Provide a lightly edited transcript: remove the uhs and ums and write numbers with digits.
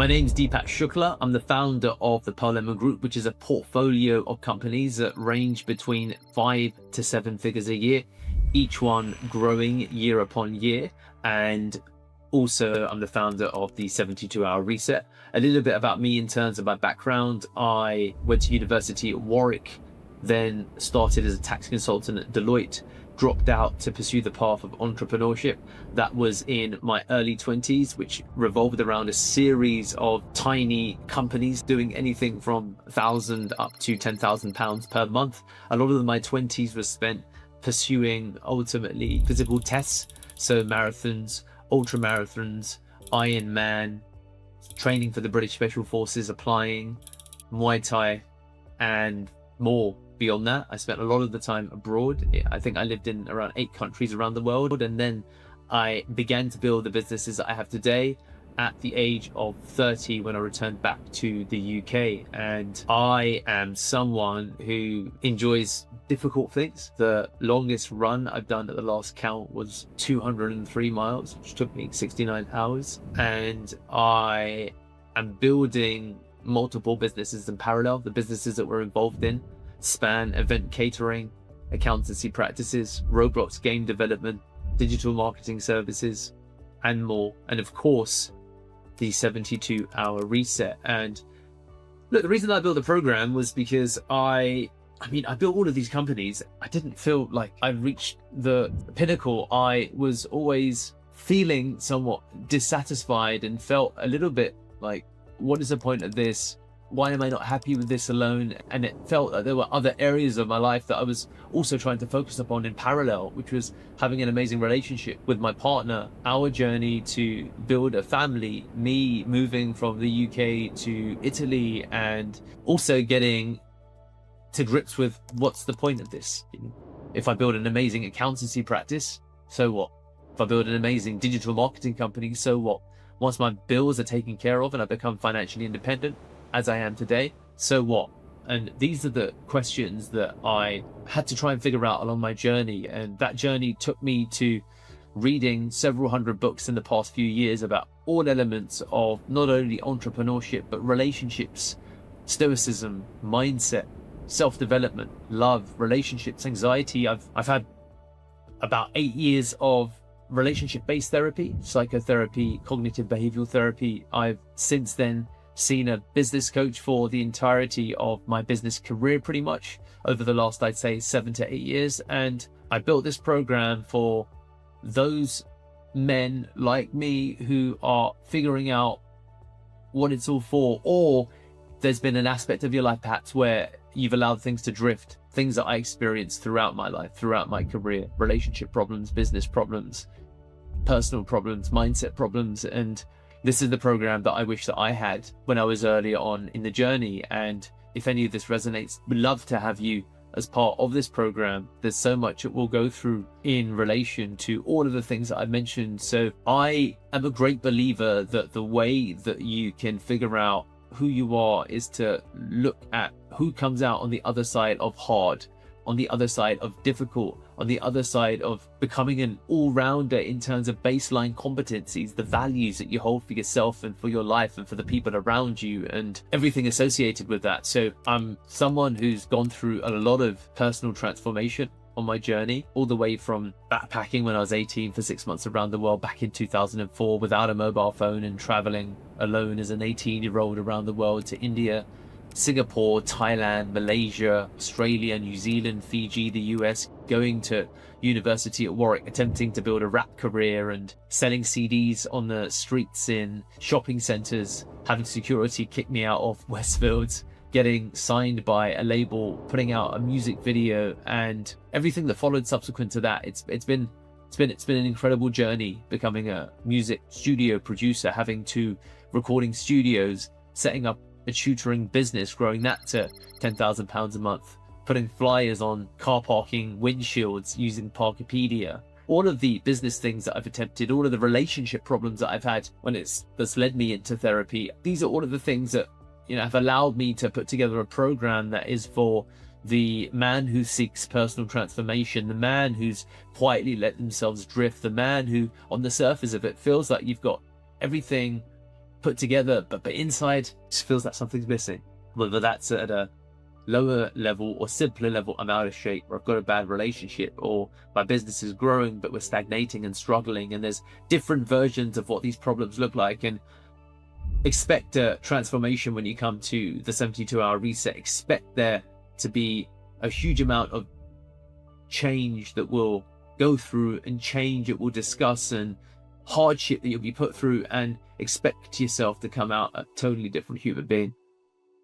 My name's Deepak Shukla. I'm the founder of the Pearl Lemon Group, which is a portfolio of companies that range between 5 to 7 figures a year, each one growing year upon year. And also, I'm the founder of the 72-Hour Reset. A little bit about me in terms of my background. I went to university at Warwick, then started as a tax consultant at Deloitte, dropped out to pursue the path of entrepreneurship. That was in my early 20s, which revolved around a series of tiny companies doing anything from 1,000 up to 10,000 pounds per month. A lot of my 20s was spent pursuing ultimately physical tests, so marathons, ultra marathons, Ironman, training for the British Special Forces, applying, Muay Thai, and more. Beyond that, I spent a lot of the time abroad. I think I lived in around 8 countries around the world, and then I began to build the businesses that I have today at the age of 30 when I returned back to the UK. And I am someone who enjoys difficult things. The longest run I've done at the last count was 203 miles, which took me 69 hours. And I am building multiple businesses in parallel. The businesses that we're involved in span event catering, accountancy practices, Roblox game development, digital marketing services, and more. And of course, the 72-Hour Reset. And look, the reason I built the program was because I built all of these companies. I didn't feel like I reached the pinnacle. I was always feeling somewhat dissatisfied and felt a little bit like, what is the point of this? Why am I not happy with this alone? And it felt like there were other areas of my life that I was also trying to focus upon in parallel, which was having an amazing relationship with my partner, our journey to build a family, me moving from the UK to Italy, and also getting to grips with what's the point of this? If I build an amazing accountancy practice, so what? If I build an amazing digital marketing company, so what? Once my bills are taken care of and I become financially independent, as I am today, so what? And these are the questions that I had to try and figure out along my journey. And that journey took me to reading several hundred books in the past few years about all elements of not only entrepreneurship, but relationships, stoicism, mindset, self-development, love, relationships, anxiety. I've had about 8 years of relationship-based therapy, psychotherapy, cognitive behavioral therapy. I've since then seen a business coach for the entirety of my business career, pretty much over the last, I'd say, 7 to 8 years. And I built this program for those men like me who are figuring out what it's all for, or there's been an aspect of your life perhaps where you've allowed things to drift, things that I experienced throughout my life, throughout my career, relationship problems, business problems, personal problems, mindset problems. And this is the program that I wish that I had when I was earlier on in the journey. And if any of this resonates, we'd love to have you as part of this program. There's so much that we'll go through in relation to all of the things that I mentioned. So I am a great believer that the way that you can figure out who you are is to look at who comes out on the other side of hard, on the other side of difficult, on the other side of becoming an all-rounder in terms of baseline competencies, the values that you hold for yourself and for your life and for the people around you and everything associated with that. So I'm someone who's gone through a lot of personal transformation on my journey, all the way from backpacking when I was 18 for 6 months around the world back in 2004 without a mobile phone and traveling alone as an 18-year-old around the world, to India, Singapore, Thailand, Malaysia, Australia, New Zealand, Fiji, the US, going to university at Warwick, attempting to build a rap career and selling CDs on the streets in shopping centres, having security kick me out of Westfields, getting signed by a label, putting out a music video, and everything that followed subsequent to that. It's been an incredible journey, becoming a music studio producer, having 2 recording studios, setting up a tutoring business, growing that to £10,000 a month, putting flyers on car parking windshields using Parkopedia. All of the business things that I've attempted, all of the relationship problems that I've had that's led me into therapy. These are all of the things that, have allowed me to put together a program that is for the man who seeks personal transformation, the man who's quietly let themselves drift, the man who on the surface of it feels like you've got everything put together, but inside just feels like something's missing. Whether that's at a lower level or simpler level, I'm out of shape, or I've got a bad relationship, or my business is growing but we're stagnating and struggling. And there's different versions of what these problems look like. And expect a transformation when you come to the 72-hour reset. Expect there to be a huge amount of change that will go through, and change that we'll discuss, and hardship that you'll be put through, and expect yourself to come out a totally different human being.